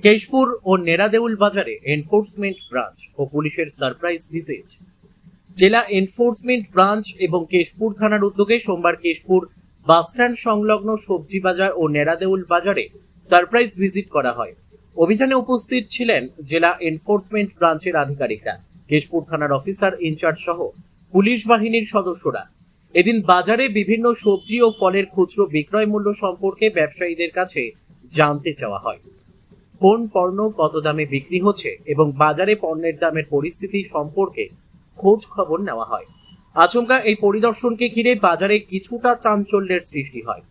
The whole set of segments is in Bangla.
কেশপুর ও নেড়াদেউল বাজারে এনফোর্সমেন্ট ব্রাঞ্চ ও পুলিশের সারপ্রাইজ ভিজিট। জেলা এনফোর্সমেন্ট ব্রাঞ্চ এবং কেশপুর থানার উদ্যোগে সোমবার কেশপুর বাসস্ট্যান্ড সংলগ্ন সবজি বাজার ও নেড়াদেউল বাজারে সারপ্রাইজ ভিজিট করা হয়। অভিযানে উপস্থিত ছিলেন জেলা এনফোর্সমেন্ট ব্রাঞ্চের আধিকারিকরা, কেশপুর থানার অফিসার ইনচার্জ সহ পুলিশ বাহিনীর সদস্যরা। এদিন বাজারে বিভিন্ন সবজি ও ফলের খুচরো বিক্রয় মূল্য সম্পর্কে ব্যবসায়ীদের কাছে জানতে চাওয়া হয়। কোন পণ্য কত দামে বিক্রি হচ্ছে এবং বাজারে পণ্যের দামের পরিস্থিতি সম্পর্কে খোঁজ খবর নেওয়া হয়। আচমকা এই পরিদর্শনকে ঘিরে বাজারে কিছুটা চাঞ্চল্যের সৃষ্টি হয়।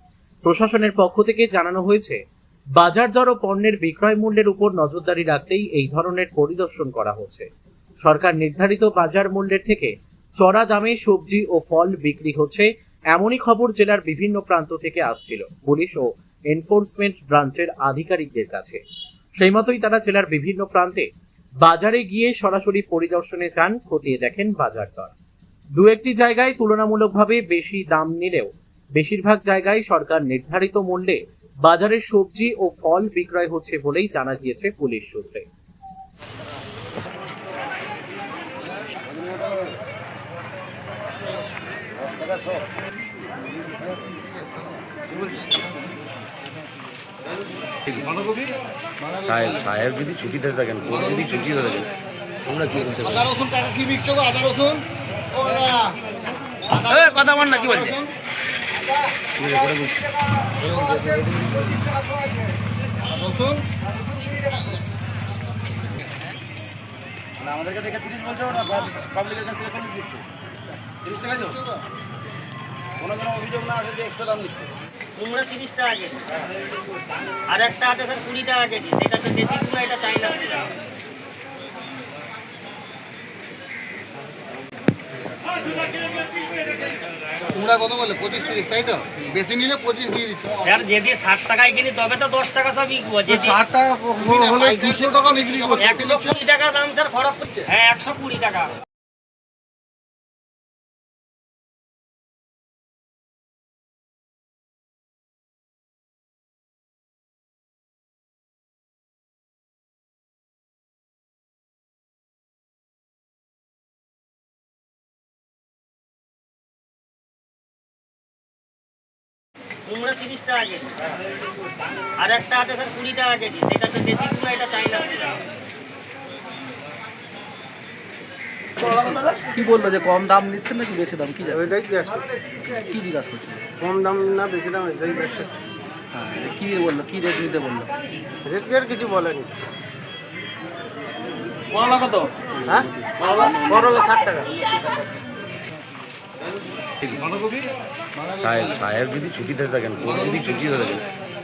প্রশাসনের পক্ষ থেকে জানানো হয়েছে, বাজার দর ও পণ্যের বিক্রয় মূল্যের উপর নজরদারি রাখতেই এই ধরনের পরিদর্শন করা হচ্ছে। সরকার নির্ধারিত বাজার মূল্যের থেকে চড়া দামে সবজি ও ফল বিক্রি হচ্ছে, এমনই খবর জেলার বিভিন্ন প্রান্ত থেকে আসছিল পুলিশ ও এনফোর্সমেন্ট ব্রাঞ্চের আধিকারিকদের কাছে। সেই মতোই তারা জেলার বিভিন্ন প্রান্তে বাজারে গিয়ে সরাসরি পরিদর্শনে যান, খতিয়ে দেখেন বাজার দর। দু একটি জায়গায় তুলনামূলকভাবে বেশি দাম নিলেও বেশিরভাগ জায়গায় সরকার নির্ধারিত মূল্যে বাজারের সবজি ও ফল বিক্রয় হচ্ছে বলেই জানা গিয়েছে পুলিশ সূত্রে। সাহেব যদি ছুটিতে থাকেন, যদি ছুটিতে থাকেন, আমরা কি বলতে পারি? আদা রসুন টাকা কি বিকছো? আদা রসুন কথা বল না, কি বলছে? রসুন আমাদের কাছে 30 বলছো না, পাবলিকের কাছে 40 দিচ্ছে। 30 টাকা তো কোনো অভিযোগ না আছে যে এক্সট্রা দাম দিচ্ছে। কুমড়া 30 টাকা কেজি, আর একটা আছে স্যার 20 টাকা কেজি, সেটা তো দেশি কুমড়া, এটা চাইনা কুমড়া। কুমড়া কত বলে? 25-30, তাই তো? বেশি নিলে 25 দিয়ে দিচ্ছে। স্যার যদি 60 টাকায় কিনি তবে তো 10 টাকা সব বিকবো। যদি 60 টাকা হলে 200 টাকা বিক্রি করছে। 120 টাকা দাম স্যার খরচ করছে। হ্যাঁ 120 টাকা। কুমড়া 30 টাকা কেজি, আর একটা আছে স্যার 20 টাকা কেজি, সেটা তো দেশি কুমড়া, এটা চাইনা কুমড়া। কি বললো যে কম দাম নিচ্ছেন নাকি বেশি দাম? কি ওইটাই জিজ্ঞাসা করছি। কি জিজ্ঞাসা করছিল? কম দাম না বেশি দাম, এটাই জিজ্ঞাসা করছি। হ্যাঁ, কি বললো, কি রেট নিতে বললো? রেট আর কিছু বলেনি। করলা কত? হ্যাঁ, করলা 60 টাকা। সাহেব যদি ছুটিতে থাকেন, যদি ছুটিতে থাকেন,